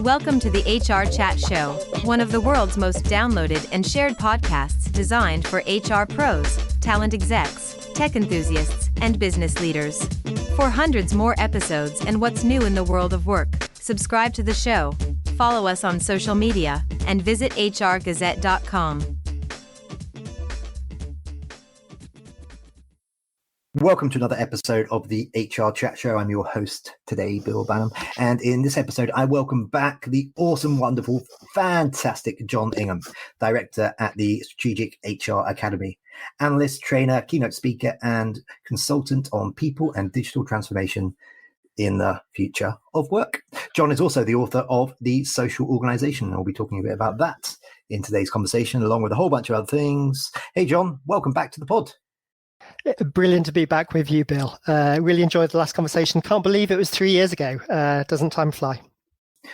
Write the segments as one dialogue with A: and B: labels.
A: Welcome to the HR Chat Show, one of the world's most downloaded and shared podcasts designed for HR pros, talent execs, tech enthusiasts, and business leaders. For hundreds more episodes and what's new in the world of work, subscribe to the show, follow us on social media, and visit hrgazette.com.
B: Welcome to another episode of the HR Chat Show. I'm your host today, Bill Banham. And in this episode, I welcome back the awesome, wonderful, fantastic Jon Ingham, director at the Strategic HR Academy, analyst, trainer, keynote speaker, and consultant on people and digital transformation in the future of work. Jon is also the author of The Social Organization, and we'll be talking a bit about that in today's conversation, along with a whole bunch of other things. Hey, Jon, welcome back to the pod.
C: Brilliant to be back with you, Bill. Really enjoyed the last conversation. Can't believe it was 3 years ago. Doesn't time fly?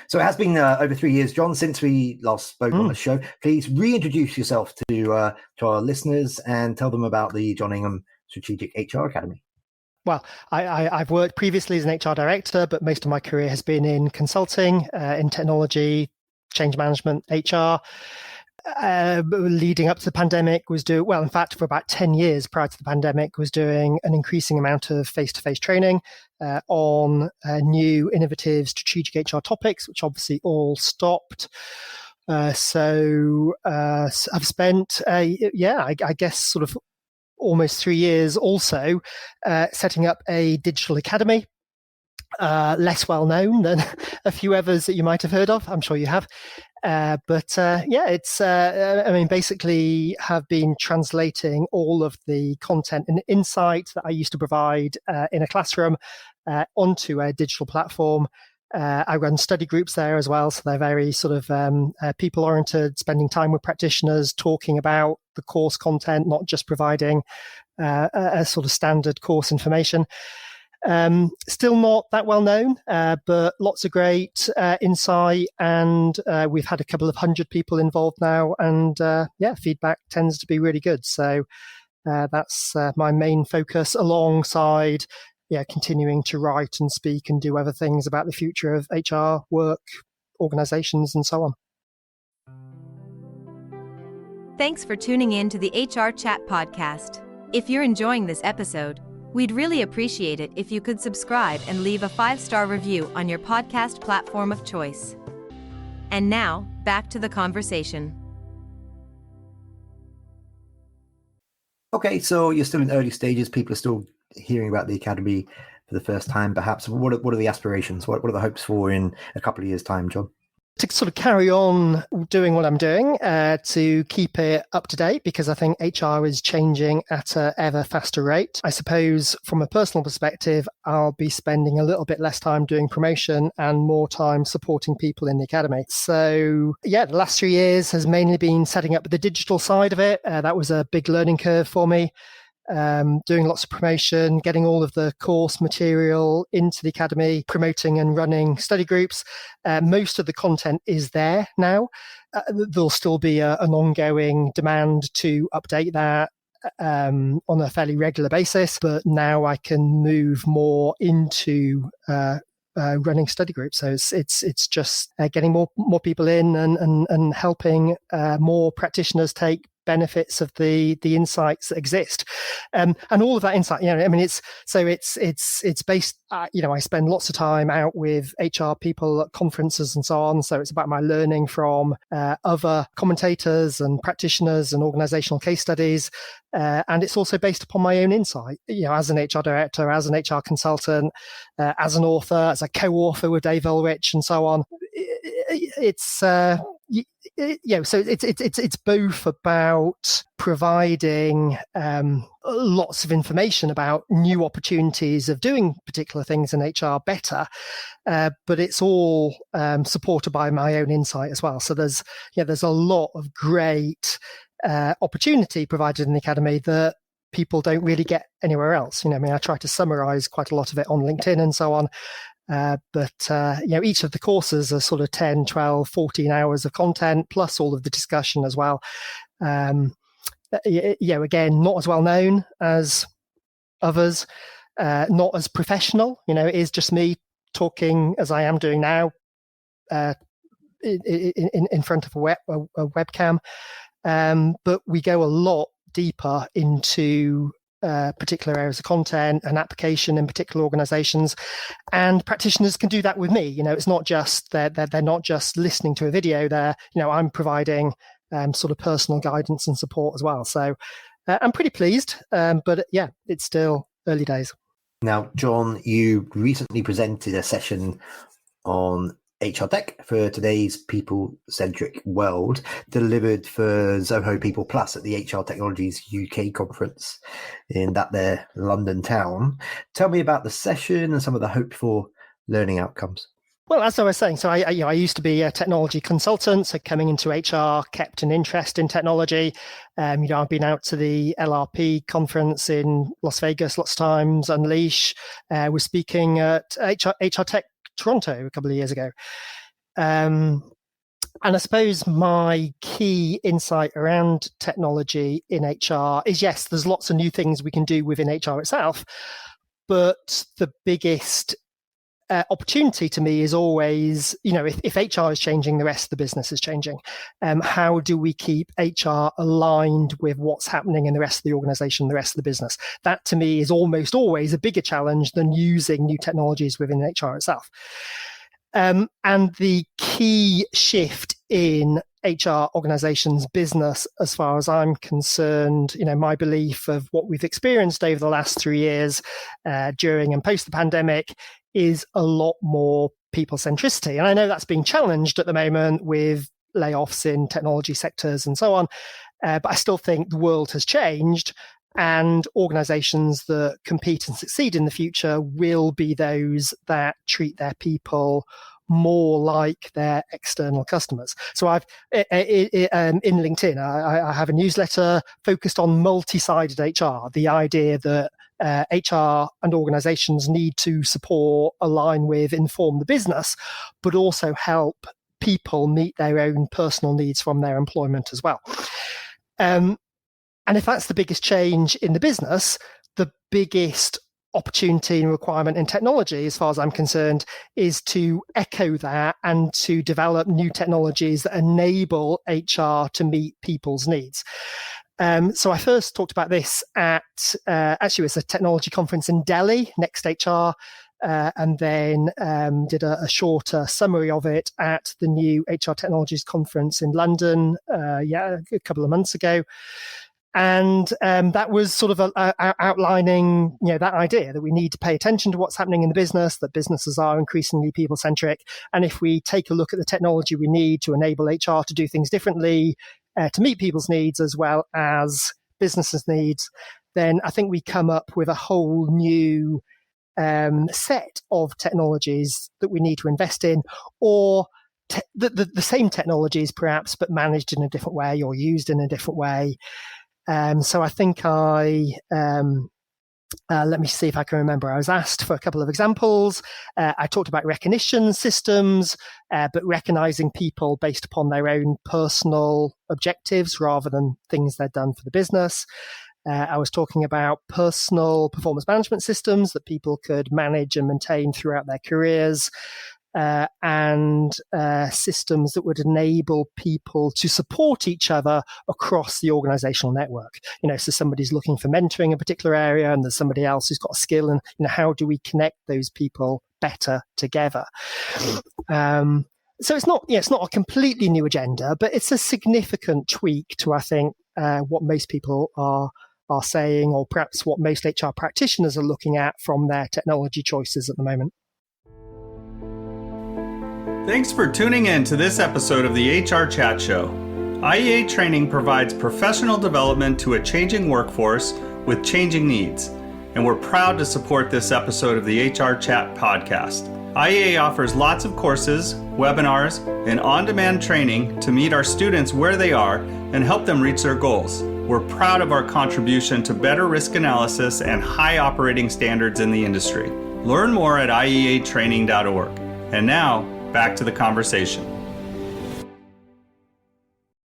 B: So it has been over 3 years, Jon, since we last spoke on the show. Please reintroduce yourself to our listeners and tell them about the Jon Ingham Strategic HR Academy.
C: Well, I've worked previously as an HR director, but most of my career has been in consulting, in technology, change management, HR. Leading up to the pandemic was doing, well, in fact, for about 10 years prior to the pandemic, was doing an increasing amount of face-to-face training on new, innovative, strategic HR topics, which obviously all stopped. So I've spent, I guess, sort of almost 3 years also setting up a digital academy. Less well known than a few others that you might have heard of. I'm sure you have. It's, basically have been translating all of the content and insight that I used to provide in a classroom onto a digital platform. I run study groups there as well. So they're very sort of people-oriented, spending time with practitioners, talking about the course content, not just providing a sort of standard course information. Still not that well known, but lots of great insight, and we've had a couple of hundred people involved now, and feedback tends to be really good. So that's my main focus, alongside continuing to write and speak and do other things about the future of HR, work, organizations, and so on.
A: Thanks for tuning in to the HR Chat podcast. If you're enjoying this episode, we'd really appreciate it if you could subscribe and leave a 5-star review on your podcast platform of choice. And now, back to the conversation.
B: Okay, so you're still in early stages. People are still hearing about the Academy for the first time, perhaps. What are the aspirations? What are the hopes for in a couple of years' time, Jon?
C: To sort of carry on doing what I'm doing, to keep it up to date, because I think HR is changing at an ever faster rate. I suppose from a personal perspective, I'll be spending a little bit less time doing promotion and more time supporting people in the academy. So the last 3 years has mainly been setting up the digital side of it. That was a big learning curve for me. Doing lots of promotion, getting all of the course material into the academy, promoting and running study groups. Most of the content is there now. There'll still be an ongoing demand to update that on a fairly regular basis, but now I can move more into running study groups. So it's just getting more people in and helping more practitioners take benefits of the insights that exist, and all of that insight. It's based. I spend lots of time out with HR people at conferences and so on. So it's about my learning from other commentators and practitioners and organizational case studies, and it's also based upon my own insight. As an HR director, as an HR consultant, as an author, as a co-author with Dave Ulrich, and so on. So it's both about providing lots of information about new opportunities of doing particular things in HR better, but it's all supported by my own insight as well. So there's a lot of great opportunity provided in the academy that people don't really get anywhere else. I try to summarize quite a lot of it on LinkedIn and so on. But each of the courses are sort of 10, 12, 14 hours of content, plus all of the discussion as well. Again, not as well known as others, not as professional. It is just me talking as I am doing now, in front of a webcam, but we go a lot deeper into particular areas of content and application in particular organizations, and practitioners can do that with me. It's not just they're not just listening to a video. I'm providing sort of personal guidance and support as well. So I'm pretty pleased, but yeah, it's still early days.
B: Now, Jon, you recently presented a session on HR tech for today's people-centric world, delivered for Zoho People Plus at the HR Technologies UK conference in their London town. Tell me about the session and some of the hoped for learning outcomes.
C: Well, as I was saying, so I used to be a technology consultant, so coming into HR kept an interest in technology. I've been out to the LRP conference in Las Vegas lots of times, Unleash, was speaking at HR Tech Toronto a couple of years ago. And I suppose my key insight around technology in HR is, yes, there's lots of new things we can do within HR itself, but the biggest opportunity to me is always, if HR is changing, the rest of the business is changing. How do we keep HR aligned with what's happening in the rest of the organization, the rest of the business? That to me is almost always a bigger challenge than using new technologies within HR itself. And the key shift in HR organizations' business, as far as I'm concerned, my belief of what we've experienced over the last 3 years during and post the pandemic is a lot more people centricity. And I know that's being challenged at the moment with layoffs in technology sectors and so on. But I still think the world has changed, and organizations that compete and succeed in the future will be those that treat their people more like their external customers. So I've in LinkedIn, I have a newsletter focused on multi-sided HR, the idea that HR and organizations need to support, align with, inform the business, but also help people meet their own personal needs from their employment as well. And if that's the biggest change in the business, the biggest opportunity and requirement in technology, as far as I'm concerned, is to echo that and to develop new technologies that enable HR to meet people's needs. So I first talked about this at, actually it was a technology conference in Delhi, Next HR, and then did a shorter summary of it at the new HR Technologies conference in London, a couple of months ago. And that was sort of outlining, that idea that we need to pay attention to what's happening in the business, that businesses are increasingly people-centric. And if we take a look at the technology we need to enable HR to do things differently, to meet people's needs as well as businesses' needs, then I think we come up with a whole new set of technologies that we need to invest in, or the same technologies perhaps, but managed in a different way or used in a different way. So I think let me see if I can remember. I was asked for a couple of examples. I talked about recognition systems, but recognizing people based upon their own personal objectives rather than things they've done for the business. I was talking about personal performance management systems that people could manage and maintain throughout their careers. And systems that would enable people to support each other across the organizational network. So somebody's looking for mentoring in a particular area, and there's somebody else who's got a skill, and how do we connect those people better together? So it's not a completely new agenda, but it's a significant tweak to, I think, what most people are saying, or perhaps what most HR practitioners are looking at from their technology choices at the moment.
D: Thanks for tuning in to this episode of the HRchat Show. IEA training provides professional development to a changing workforce with changing needs, and we're proud to support this episode of the HRchat podcast. IEA offers lots of courses, webinars, and on-demand training to meet our students where they are and help them reach their goals. We're proud of our contribution to better risk analysis and high operating standards in the industry. Learn more at ieatraining.org. And now, back to the conversation.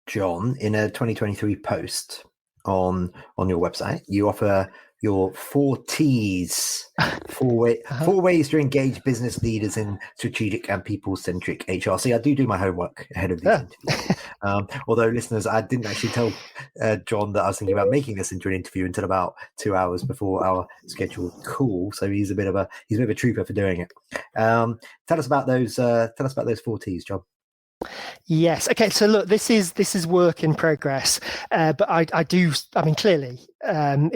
B: Jon, in a 2023 post on your website, you offer your 4Ts, four ways to engage business leaders in strategic and people-centric HR. See, I do my homework ahead of these interviews. Although, listeners, I didn't actually tell Jon that I was thinking about making this into an interview until about 2 hours before our scheduled call. So he's a bit of a trooper for doing it. Tell us about those 4Ts, Jon.
C: Yes. Okay. So look, this is work in progress, but I mean, clearly, I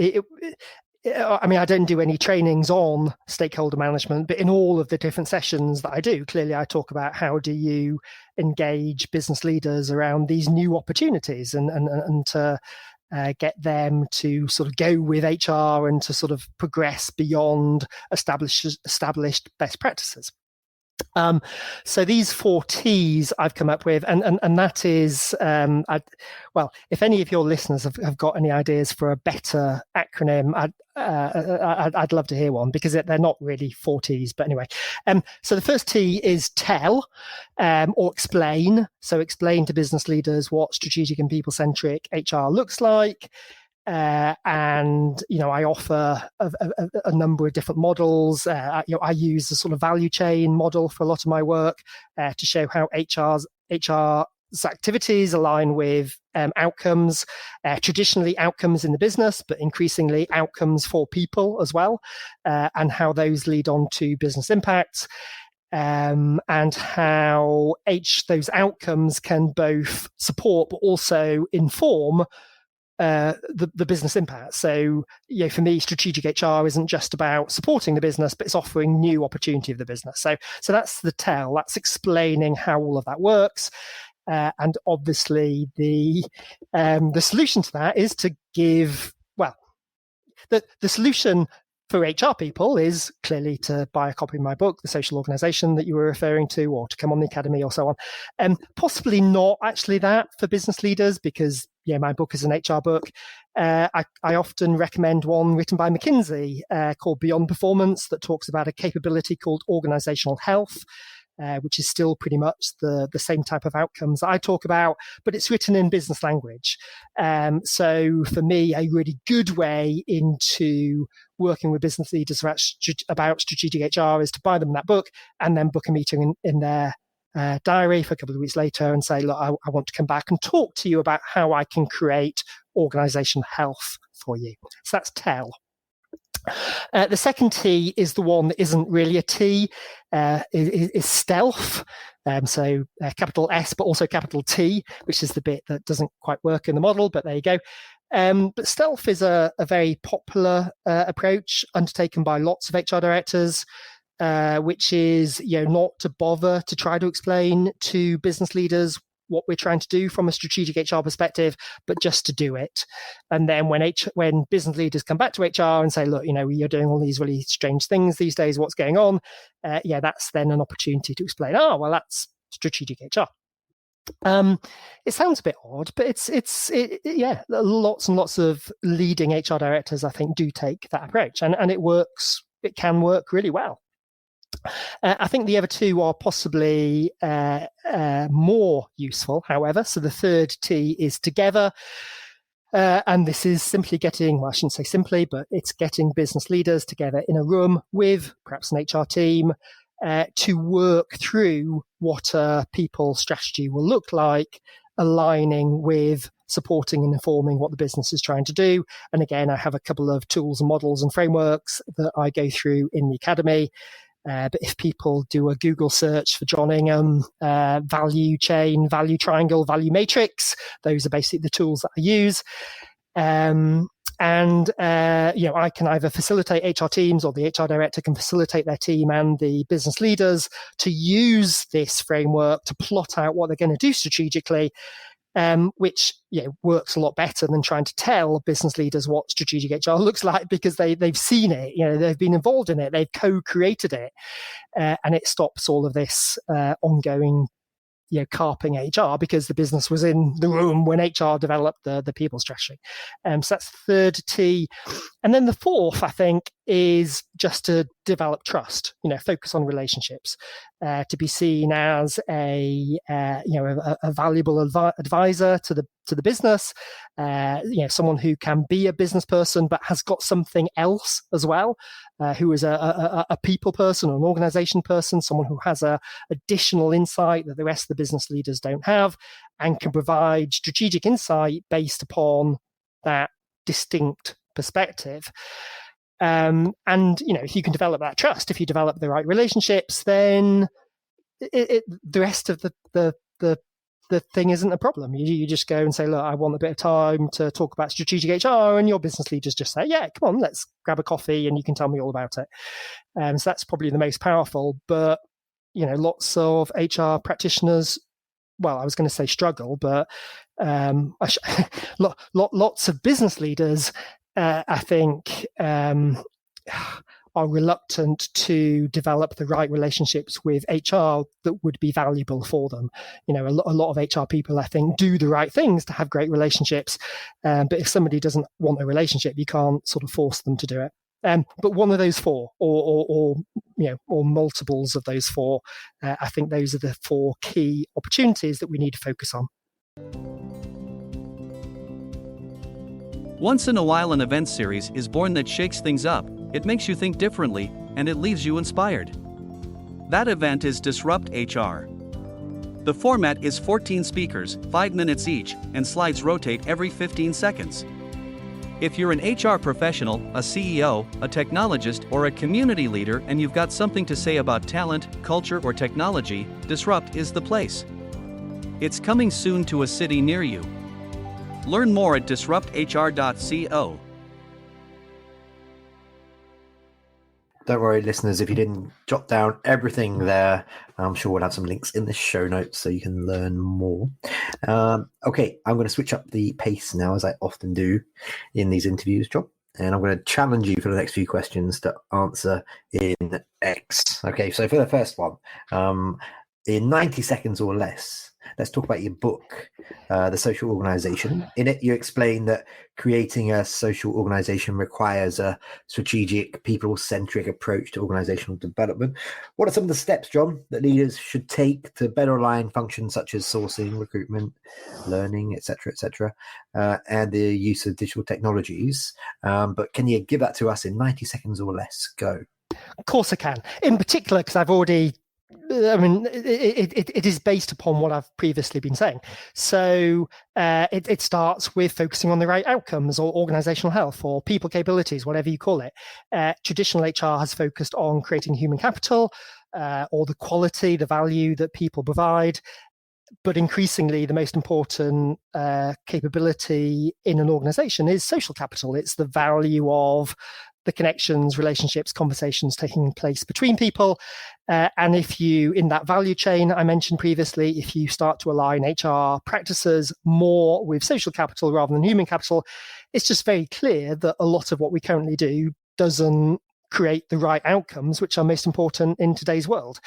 C: don't do any trainings on stakeholder management, but in all of the different sessions that I do, clearly I talk about how do you engage business leaders around these new opportunities and to get them to sort of go with HR and to sort of progress beyond established best practices. So these 4 T's I've come up with, and that is, if any of your listeners have got any ideas for a better acronym, I'd love to hear one, because they're not really 4 T's, but anyway. So the first T is tell, or explain. So explain to business leaders what strategic and people-centric HR looks like. And I offer a number of different models. I use the sort of value chain model for a lot of my work to show how HR's activities align with outcomes, traditionally outcomes in the business, but increasingly outcomes for people as well, and how those lead on to business impacts. And how those outcomes can both support but also inform the business impact. So, for me, strategic HR isn't just about supporting the business, but it's offering new opportunity of the business. So that's the tell. That's explaining how all of that works. And obviously, the solution to that is to give. Well, the solution for HR people is clearly to buy a copy of my book, The Social Organization, that you were referring to, or to come on the Academy or so on. Possibly not actually that for business leaders, because my book is an HR book. I often recommend one written by McKinsey called Beyond Performance, that talks about a capability called organizational health, which is still pretty much the same type of outcomes I talk about, but it's written in business language. So for me, a really good way into working with business leaders about strategic HR is to buy them that book and then book a meeting in their diary for a couple of weeks later and say, look, I want to come back and talk to you about how I can create organizational health for you. So that's tell. The second T is the one that isn't really a T, is stealth. So capital S, but also capital T, which is the bit that doesn't quite work in the model, but there you go. But stealth is a very popular approach undertaken by lots of HR directors, which is not to bother to try to explain to business leaders what we're trying to do from a strategic HR perspective, but just to do it. And then when business leaders come back to HR and say, look, you're doing all these really strange things these days, what's going on? That's then an opportunity to explain, that's strategic HR. It sounds a bit odd, but it's lots and lots of leading HR directors, I think, do take that approach, and it works. It can work really well. I think the other two are possibly more useful, however. So the third T is together. And this is simply getting, I shouldn't say simply, but it's getting business leaders together in a room with perhaps an HR team to work through what a people strategy will look like, aligning with supporting and informing what the business is trying to do. And again, I have a couple of tools and models and frameworks that I go through in the Academy. But if people do a Google search for Jon Ingham, value chain, value triangle, value matrix, those are basically the tools that I use. I can either facilitate HR teams, or the HR director can facilitate their team and the business leaders to use this framework to plot out what they're going to do strategically, which works a lot better than trying to tell business leaders what strategic HR looks like, because they've seen it, they've been involved in it, they've co-created it, and it stops all of this ongoing carping HR, because the business was in the room when HR developed the people strategy. So that's the third T. And then the fourth, I think, is just to develop trust, focus on relationships, to be seen as a valuable advisor to the business, someone who can be a business person but has got something else as well, who is a people person or an organization person, someone who has a additional insight that the rest of the business leaders don't have and can provide strategic insight based upon that distinct perspective. And if you can develop that trust, if you develop the right relationships, then the rest of the thing isn't a problem. You just go and say, look, I want a bit of time to talk about strategic HR, and your business leaders just say, yeah, come on, let's grab a coffee and you can tell me all about it. So that's probably the most powerful. But lots of HR practitioners, well, I was going to say struggle, but lots of business leaders, I think, are reluctant to develop the right relationships with HR that would be valuable for them. A lot of HR people, I think, do the right things to have great relationships. But if somebody doesn't want a relationship, you can't sort of force them to do it. But one of those four, or multiples of those four, I think those are the four key opportunities that we need to focus on.
E: Once in a while, an event series is born that shakes things up. It makes you think differently, and it leaves you inspired. That event is Disrupt HR. The format is 14 speakers, 5 minutes each, and slides rotate every 15 seconds. If you're an HR professional, a CEO, a technologist, or a community leader and you've got something to say about talent, culture, or technology, Disrupt is the place. It's coming soon to a city near you. Learn more at disrupthr.co.
B: Don't worry, listeners, if you didn't jot down everything there, I'm sure we'll have some links in the show notes so you can learn more. Okay, I'm going to switch up the pace now, as I often do in these interviews, Jon. And I'm going to challenge you for the next few questions to answer in X. Okay, so for the first one, in 90 seconds or less, let's talk about your book, The Social Organization. In it, you explain that creating a social organization requires a strategic, people-centric approach to organizational development. What are some of the steps, Jon, that leaders should take to better align functions such as sourcing, recruitment, learning, etc., and the use of digital technologies? But can you give that to us in 90 seconds or less? Go.
C: Of course I can. In particular, because it is based upon what I've previously been saying. So it starts with focusing on the right outcomes or organizational health or people capabilities, whatever you call it. Traditional HR has focused on creating human capital or the quality, the value that people provide. But increasingly, the most important capability in an organization is social capital. It's the value of the connections, relationships, conversations taking place between people. And if you, in that value chain I mentioned previously, if you start to align HR practices more with social capital rather than human capital, it's just very clear that a lot of what we currently do doesn't create the right outcomes, which are most important in today's world.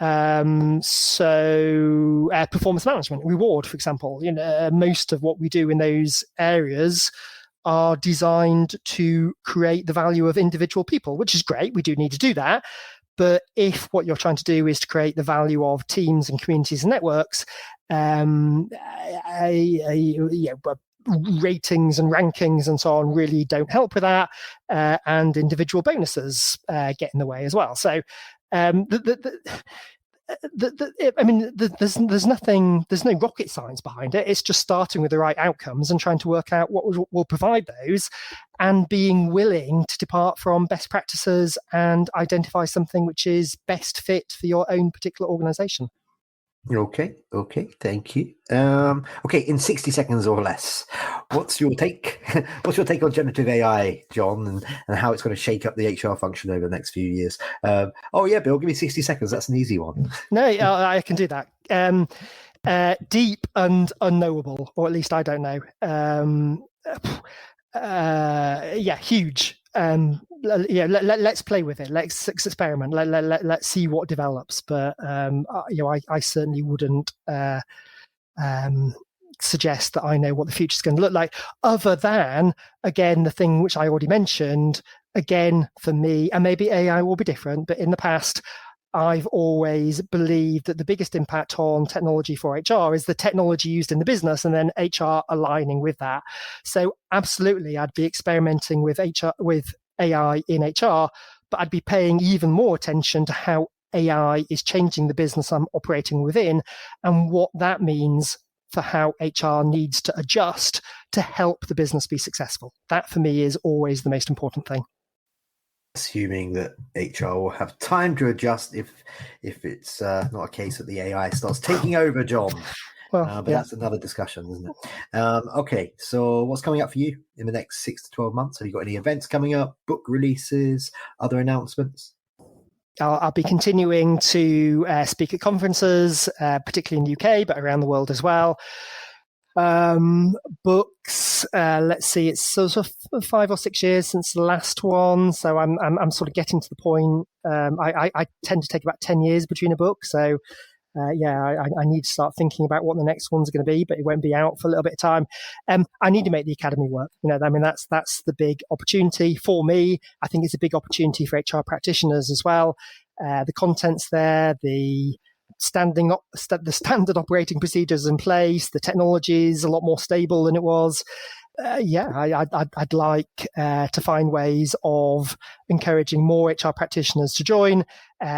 C: So performance management, reward, for example, most of what we do in those areas are designed to create the value of individual people, which is great. We do need to do that. But if what you're trying to do is to create the value of teams and communities and networks, ratings and rankings and so on really don't help with that. And individual bonuses get in the way as well. So there's no rocket science behind it. It's just starting with the right outcomes and trying to work out what will provide those, and being willing to depart from best practices and identify something which is best fit for your own particular organization.
B: Okay, thank you. Okay, in 60 seconds or less, what's your take? What's your take on generative AI, Jon, and how it's going to shake up the HR function over the next few years? Bill, give me 60 seconds. That's an easy one.
C: No, I can do that. Deep and unknowable, or at least I don't know. Huge. Let's play with it. Let's experiment. Let's see what develops. But I certainly wouldn't suggest that I know what the future is going to look like, other than, again, the thing which I already mentioned, again, for me, and maybe AI will be different, but in the past, I've always believed that the biggest impact on technology for HR is the technology used in the business and then HR aligning with that. So absolutely, I'd be experimenting with AI in HR, but I'd be paying even more attention to how AI is changing the business I'm operating within and what that means for how HR needs to adjust to help the business be successful. That for me is always the most important thing.
B: Assuming that HR will have time to adjust if it's not a case that the AI starts taking over, John. But that's another discussion, isn't it? Okay, so what's coming up for you in the next 6 to 12 months? Have you got any events coming up, book releases, other announcements?
C: I'll be continuing to speak at conferences, particularly in the UK, but around the world as well. Books, let's see, it's sort of 5 or 6 years since the last one, so I'm sort of getting to the point. I tend to take about 10 years between a book, so I need to start thinking about what the next one's going to be, but it won't be out for a little bit of time. I need to make the academy work. That's the big opportunity for me. I think it's a big opportunity for HR practitioners as well. The content's there, the standard operating procedures in place, the technology is a lot more stable than it was. I'd like to find ways of encouraging more HR practitioners to join,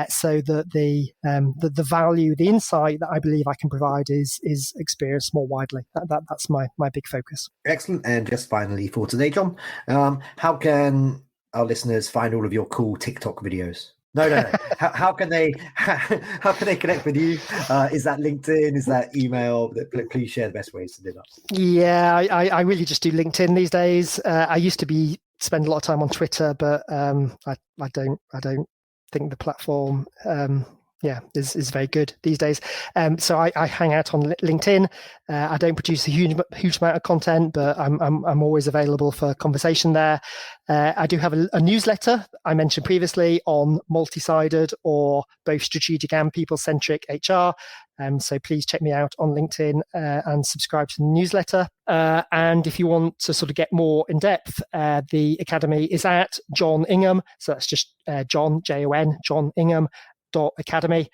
C: so that the value, the insight that I believe I can provide is experienced more widely. That's my big focus.
B: Excellent. And just finally for today, John, how can our listeners find all of your cool TikTok videos? No. How can they connect with you? Is that LinkedIn? Is that email? Please share the best ways to do that. Yeah,
C: I really just do LinkedIn these days. I used to spend a lot of time on Twitter, but I don't think the platform is very good these days. So I hang out on LinkedIn. I don't produce a huge amount of content, but I'm always available for conversation there. I do have a newsletter I mentioned previously on multi-sided or both strategic and people-centric HR. So please check me out on LinkedIn and subscribe to the newsletter. And if you want to sort of get more in depth, the academy is at Jon Ingham. So that's just Jon, Jon, Jon Ingham .academy,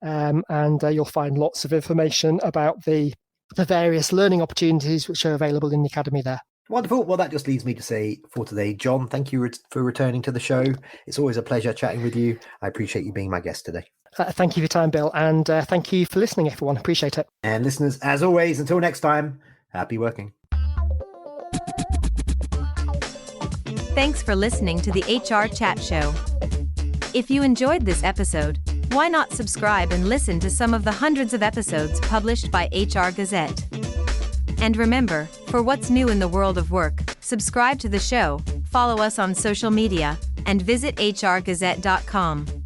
C: and you'll find lots of information about the various learning opportunities which are available in the academy there.
B: Wonderful. Well, that just leads me to say for today, John, thank you for returning to the show. It's always a pleasure chatting with you. I appreciate you being my guest today.
C: Thank you for your time, Bill, and thank you for listening, everyone. Appreciate it.
B: And listeners, as always, until next time, happy working.
A: Thanks for listening to the HR Chat Show. If you enjoyed this episode, why not subscribe and listen to some of the hundreds of episodes published by HR Gazette? And remember, for what's new in the world of work, subscribe to the show, follow us on social media, and visit hrgazette.com.